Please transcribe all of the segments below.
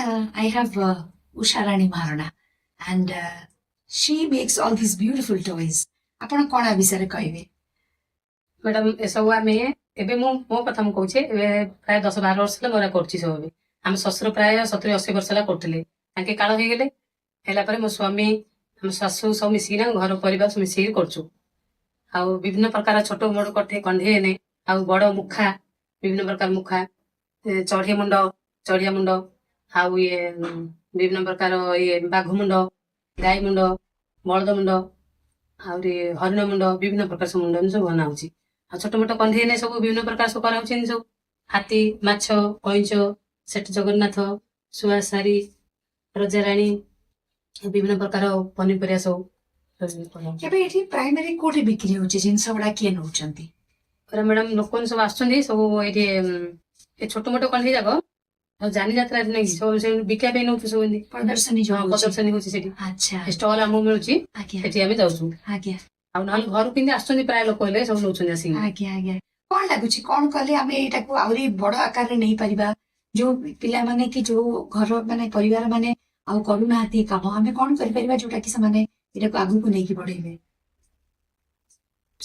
I have Usha Rani Maharana, and she makes all these beautiful toys. ଆପଣ କଣ ଆ ବିଷୟରେ କହିବେ? ମ୍ୟାଡାମ ଏସବୁ ଆମେ ଏବେ ମୋ କଥା ମୁଁ କହୁଛି, ଏବେ ପ୍ରାୟ 10-12 ବର୍ଷ ହେଲା ମୋର କରୁଛି ସବୁ। ଏବେ ଆମ ଶ୍ୱଶୁର ପ୍ରାୟ 70-80 ବର୍ଷ ହେଲା କରୁଥିଲେ, ତାଙ୍କେ କାଳ ହେଇଗଲେ। ହେଲା ପରେ ମୋ ସ୍ୱାମୀ, ଆମ ଶାଶୁ ସବୁ ମିଶିକିନା ଘର ପରିବାର ସବୁ ମିଶିକି କରୁଛୁ। ଆଉ ବିଭିନ୍ନ ପ୍ରକାର ଛୋଟ ବଡ କଣ୍ଢେଇ ଏନେ, ଆଉ ବଡ ମୁଖା, ବିଭିନ୍ନ ପ୍ରକାର ମୁଖା, ଚଢେଇ ମୁଣ୍ଡ, ଚଢିଆ ମୁଣ୍ଡ, ଆଉ ବିଭିନ୍ନ ପ୍ରକାର ବାଘ ମୁଣ୍ଡ, ଗାଈ ମୁଣ୍ଡ, ବଳଦ ମୁଣ୍ଡ, ଆହୁରି ହରିଣ ମୁଣ୍ଡ, ବିଭିନ୍ନ ପ୍ରକାର ସବୁ ମୁଣ୍ଡ ସବୁ ବନା ହଉଛି। ଆଉ ଛୋଟ ମୋଟ କଣ୍ଢେଇ ଏନେ ସବୁ ବିଭିନ୍ନ ପ୍ରକାର ସବୁ କରାହଉଛି। ସବୁ ହାତୀ, ମାଛ, କଇଁଚ, ସେଠି ଜଗନ୍ନାଥ, ସୁଆସାରୀ, ରଜାରାଣୀ, ବିଭିନ୍ନ ପ୍ରକାର ପନିପରିବା ସବୁ। ଏବେ ଏଠି ପ୍ରାଇମାରୀ କୋଉଠି ବିକ୍ରି ହଉଛି ଜିନିଷ ଗୁଡା, କିଏ ନଉଛନ୍ତି? ମ୍ୟାଡାମ ଲୋକମାନେ ସବୁ ଆସୁଛନ୍ତି, ସବୁ ଏଇଠି ଏ ଛୋଟ ମୋଟ କଣ୍ଢେଇ ଯାକ ଯାନି ଯାତ୍ରା ନାଇଁ ସବୁ ବିକା ପାଇଁ ନଉଛୁ ସବୁ। ପ୍ରଦର୍ଶନୀ ପ୍ରଦର୍ଶନୀ ହଉଛି ସେଠି, ଆଚ୍ଛା, ଷ୍ଟଲ ଆମକୁ ମିଳୁଛି, ଆଜ୍ଞା ସେଠି ଆମେ ଯାଉଛୁ। ଆଜ୍ଞା ଆଉ ନହେଲେ ଘରକୁ କେମିତି ଆସୁଛନ୍ତି, ପ୍ରାୟ ଲୋକ ହେଲେ ସବୁ ନଉଛନ୍ତି ଆସିକି। ଆଜ୍ଞା ଆଜ୍ଞା କଣ ଲାଗୁଛି, କଣ କଲେ ଆମେ ଏଇଟାକୁ ଆହୁରି ବଡ ଆକାରରେ ନେଇପାରିବା? ଯୋଉ ପିଲାମାନେ କି ଯୋଉ ଘର ମାନେ ପରିବାର ମାନେ ଆଉ କରୁନାହାନ୍ତି କାମ, ଆମେ କଣ କରିପାରିବା ଯୋଉଟା କି ସେମାନେ ଏଟାକୁ ଆଗକୁ ନେଇକି ବଢେଇବେ?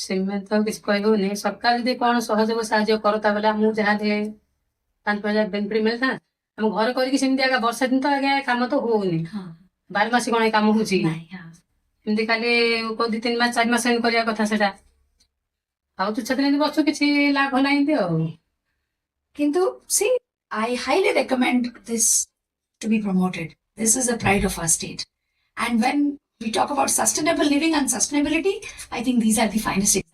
ସେମିତି ତ କିଛି କହିହବନି। ସରକାର ଯଦି କଣ ସହଯୋଗ ସାହାଯ୍ୟ କରତା ବୋଲେ ଆମକୁ ଯାହା 5,000 ବେନିଫିଟ୍ ମିଳିଥା। ଆମ ଘର କରିକି ସେମିତି ଆଜ୍ଞା ବର୍ଷା ଦିନ ତ ଆଜ୍ଞା କାମ ତ ହଉନି, 12 ମାସ କଣ କାମ ହଉଛି କି? ଏମିତି ଖାଲି 2-3 ମାସ 4 ମାସ ଏମିତି କରିବା କଥା ସେଟା। ଆଉ ତୁଚ୍ଛା ଦିନ ଏମିତି ବସୁ, କିଛି ଲାଭ ନାହିଁ ଏମିତି ଆଉ। କିନ୍ତୁ see, I highly recommend this to be promoted. This is the pride of our state. And when we talk about sustainable living and sustainability, I think these are the finest examples.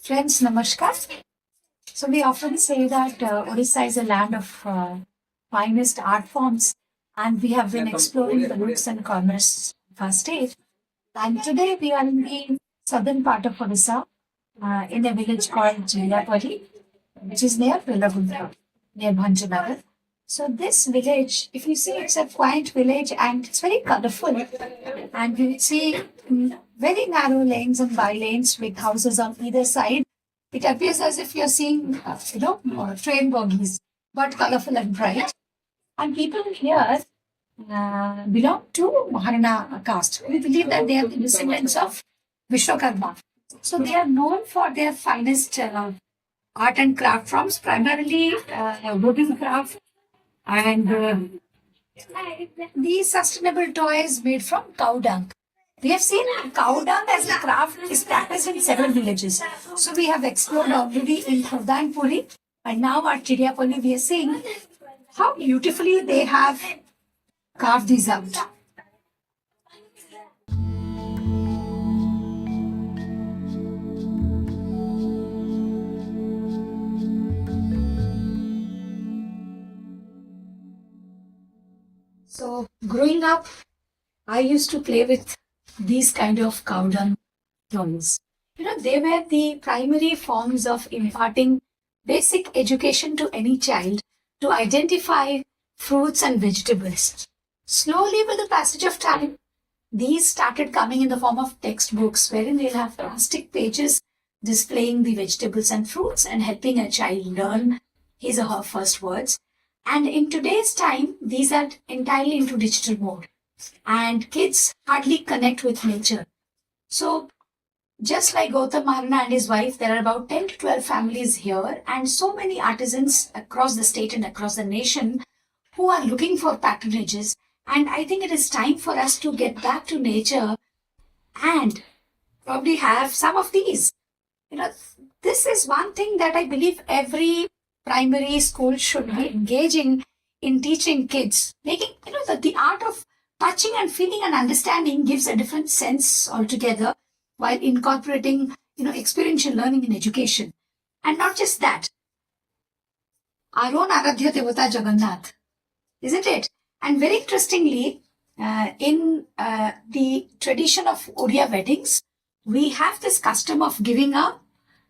Friends, namaskar. So we often say that Odisha is a land of finest art forms, and we have been exploring the nooks and corners of our state. And today we are in the southern part of Odisha, in a village called Jailapuri, which is near Pilagundra, near Bhanjanagar. So this village, if you see, it's a quiet village and it's very colorful. And you see very narrow lanes and by lanes with houses on either side. It appears as if you're seeing, train bogies, but colorful and bright. And people here belong to Maharana caste. We believe that they are the descendants of Vishwakarma. So they are known for their finest art and craft forms, primarily wooden craft and these sustainable toys made from cow dung. We have seen cow dung as a craft is practiced in several villages. So we have explored already in Khurda and Puri, and now at Chiriapalli we are seeing how beautifully they have carved these out. So growing up, I used to play with these kind of cow dung toys. They were the primary forms of imparting basic education to any child to identify fruits and vegetables. Slowly, with the passage of time, these started coming in the form of textbooks wherein they'll have plastic pages displaying the vegetables and fruits and helping a child learn his or her first words. And in today's time, these are entirely into digital mode and kids hardly connect with nature. So just like Gautam Maharana and his wife, there are about 10 to 12 families here and so many artisans across the state and across the nation who are looking for patronages. And I think it is time for us to get back to nature and probably have some of these. This is one thing that I believe every primary school should be engaging in teaching kids, making, that the art of touching and feeling and understanding gives a different sense altogether while incorporating, experiential learning in education. And not just that, our own Aradhya Devata Jagannath, isn't it? And very interestingly, in the tradition of Odia weddings, we have this custom of giving a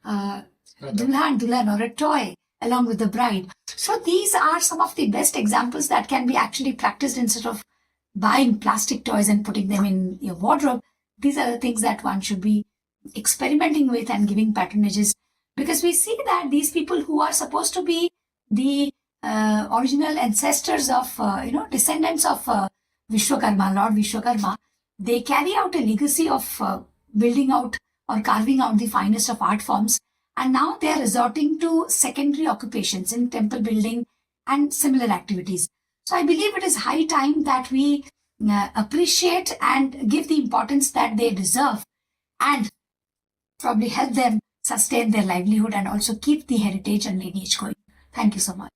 dulha and dulhan, or a toy, along with the bride. So these are some of the best examples that can be actually practiced instead of buying plastic toys and putting them in your wardrobe. These are the things that one should be experimenting with and giving patronages, because we see that these people who are supposed to be the original ancestors of, descendants of Vishwakarma, Lord Vishwakarma, they carry out a legacy of building out or carving out the finest of art forms. And now they are resorting to secondary occupations in temple building and similar activities. So I believe it is high time that we appreciate and give the importance that they deserve, and probably help them sustain their livelihood and also keep the heritage and lineage going. Thank you so much.